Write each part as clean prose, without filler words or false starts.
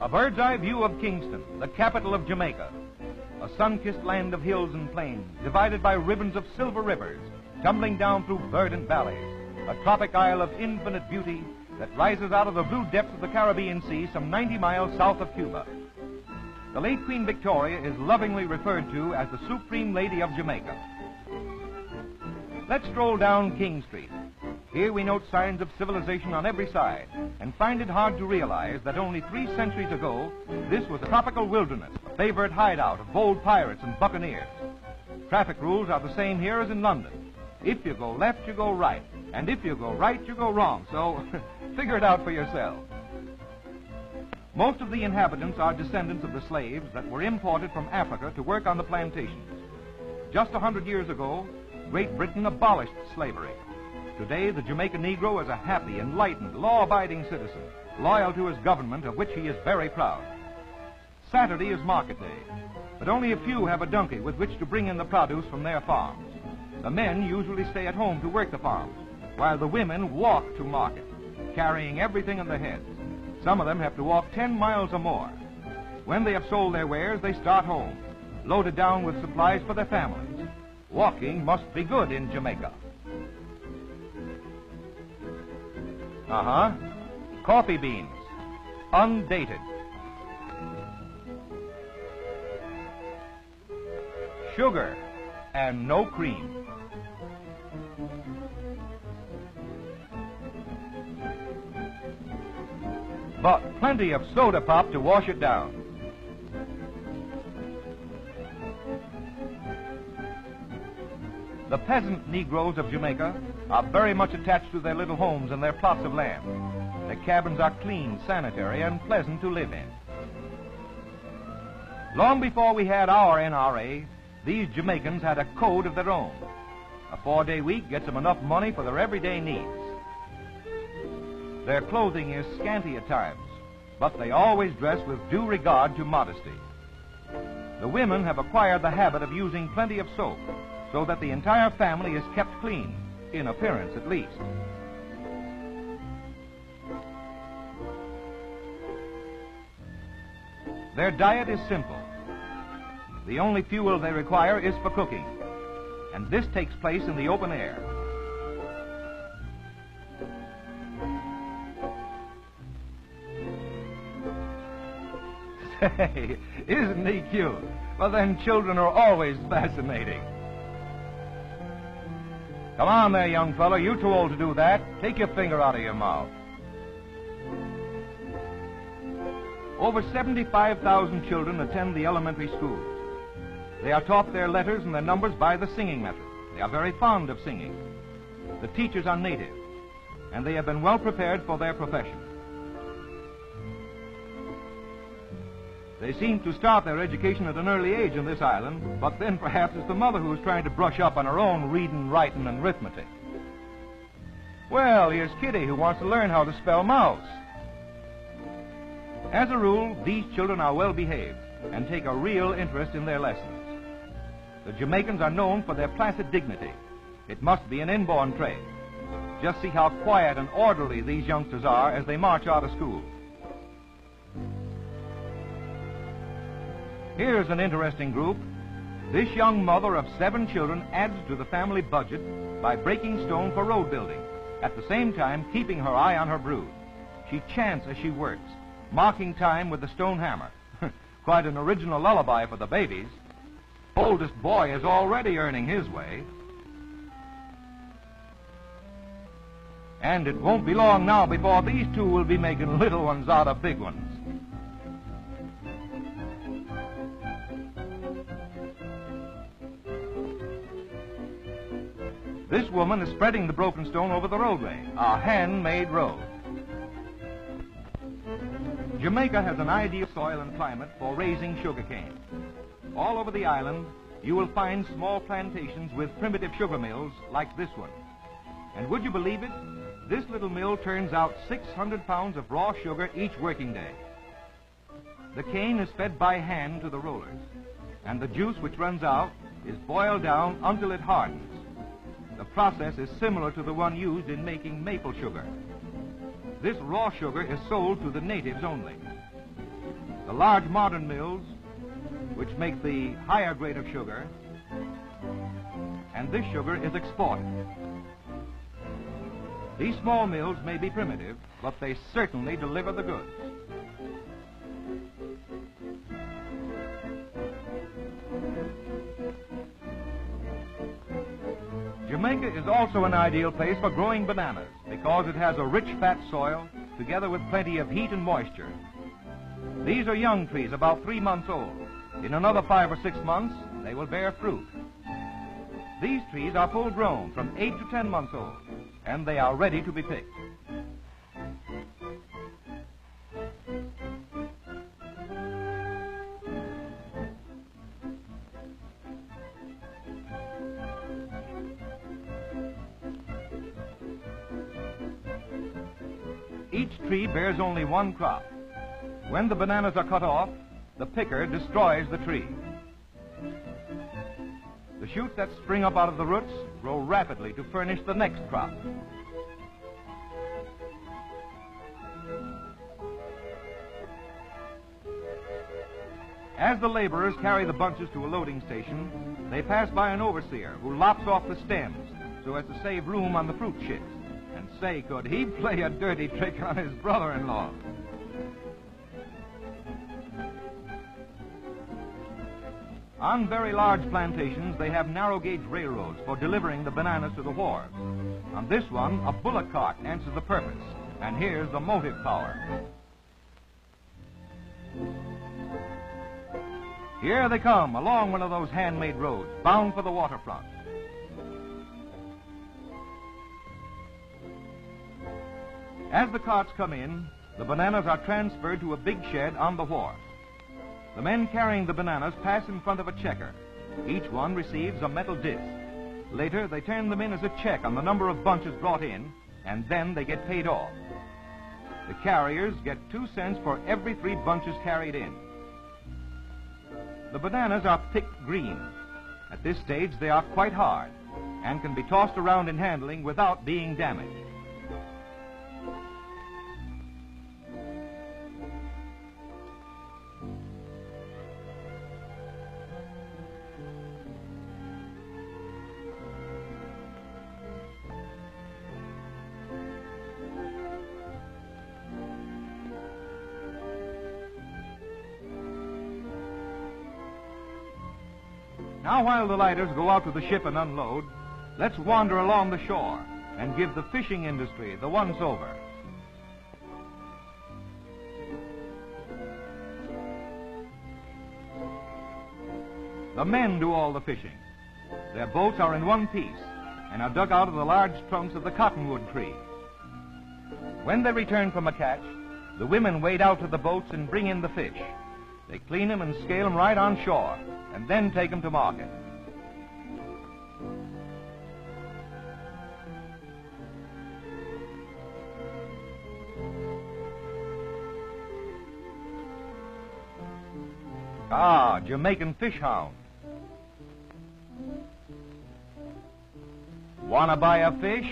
A bird's eye view of Kingston, the capital of Jamaica. A sun-kissed land of hills and plains, divided by ribbons of silver rivers, tumbling down through verdant valleys. A tropic isle of infinite beauty that rises out of the blue depths of the Caribbean Sea some 90 miles south of Cuba. The late Queen Victoria is lovingly referred to as the Supreme Lady of Jamaica. Let's stroll down King Street. Here we note signs of civilization on every side and find it hard to realize that only 3 centuries ago, this was a tropical wilderness, a favorite hideout of bold pirates and buccaneers. Traffic rules are the same here as in London. If you go left, you go right. And if you go right, you go wrong. So figure it out for yourself. Most of the inhabitants are descendants of the slaves that were imported from Africa to work on the plantations. Just 100 years ago, Great Britain abolished slavery. Today, the Jamaica Negro is a happy, enlightened, law-abiding citizen, loyal to his government, of which he is very proud. Saturday is market day, but only a few have a donkey with which to bring in the produce from their farms. The men usually stay at home to work the farms, while the women walk to market, carrying everything on their heads. Some of them have to walk 10 miles or more. When they have sold their wares, they start home, loaded down with supplies for their families. Walking must be good in Jamaica. Coffee beans, undated. Sugar and no cream. But plenty of soda pop to wash it down. The peasant Negroes of Jamaica are very much attached to their little homes and their plots of land. Their cabins are clean, sanitary, and pleasant to live in. Long before we had our NRA, these Jamaicans had a code of their own. A 4-day week gets them enough money for their everyday needs. Their clothing is scanty at times, but they always dress with due regard to modesty. The women have acquired the habit of using plenty of soap, so that the entire family is kept clean, in appearance at least. Their diet is simple. The only fuel they require is for cooking, and this takes place in the open air. Say, isn't he cute? Well, then children are always fascinating. Come on there, young fellow. You're too old to do that. Take your finger out of your mouth. Over 75,000 children attend the elementary schools. They are taught their letters and their numbers by the singing method. They are very fond of singing. The teachers are native, and they have been well prepared for their profession. They seem to start their education at an early age in this island, but then perhaps it's the mother who is trying to brush up on her own reading, writing, and arithmetic. Well, here's Kitty, who wants to learn how to spell mouse. As a rule, these children are well behaved and take a real interest in their lessons. The Jamaicans are known for their placid dignity. It must be an inborn trait. Just see how quiet and orderly these youngsters are as they march out of school. Here's an interesting group. This young mother of 7 children adds to the family budget by breaking stone for road building, at the same time keeping her eye on her brood. She chants as she works, marking time with the stone hammer. Quite an original lullaby for the babies. Oldest boy is already earning his way. And it won't be long now before these two will be making little ones out of big ones. This woman is spreading the broken stone over the roadway, a handmade road. Jamaica has an ideal soil and climate for raising sugarcane. All over the island, you will find small plantations with primitive sugar mills like this one. And would you believe it? This little mill turns out 600 pounds of raw sugar each working day. The cane is fed by hand to the rollers, and the juice which runs out is boiled down until it hardens. The process is similar to the one used in making maple sugar. This raw sugar is sold to the natives only. The large modern mills, which make the higher grade of sugar, and this sugar is exported. These small mills may be primitive, but they certainly deliver the goods. Jamaica is also an ideal place for growing bananas because it has a rich fat soil together with plenty of heat and moisture. These are young trees about 3 months old. In another 5 or 6 months, they will bear fruit. These trees are full grown from 8 to 10 months old, and they are ready to be picked. Each tree bears only one crop. When the bananas are cut off, the picker destroys the tree. The shoots that spring up out of the roots grow rapidly to furnish the next crop. As the laborers carry the bunches to a loading station, they pass by an overseer who lops off the stems so as to save room on the fruit ships. And say, could he play a dirty trick on his brother-in-law? On very large plantations, they have narrow-gauge railroads for delivering the bananas to the wharves. On this one, a bullock cart answers the purpose, and here's the motive power. Here they come, along one of those handmade roads, bound for the waterfront. As the carts come in, the bananas are transferred to a big shed on the wharf. The men carrying the bananas pass in front of a checker. Each one receives a metal disc. Later, they turn them in as a check on the number of bunches brought in, and then they get paid off. The carriers get 2 cents for every 3 bunches carried in. The bananas are picked green. At this stage, they are quite hard and can be tossed around in handling without being damaged. Now, while the lighters go out to the ship and unload, let's wander along the shore and give the fishing industry the once-over. The men do all the fishing. Their boats are in one piece and are dug out of the large trunks of the cottonwood tree. When they return from a catch, the women wade out to the boats and bring in the fish. They clean them and scale them right on shore, and then take them to market. Ah, Jamaican fish hound. Wanna buy a fish?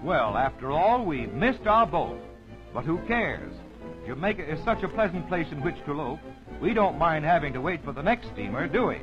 Well, after all, we've missed our boat. But who cares? Jamaica is such a pleasant place in which to loaf, we don't mind having to wait for the next steamer, do we?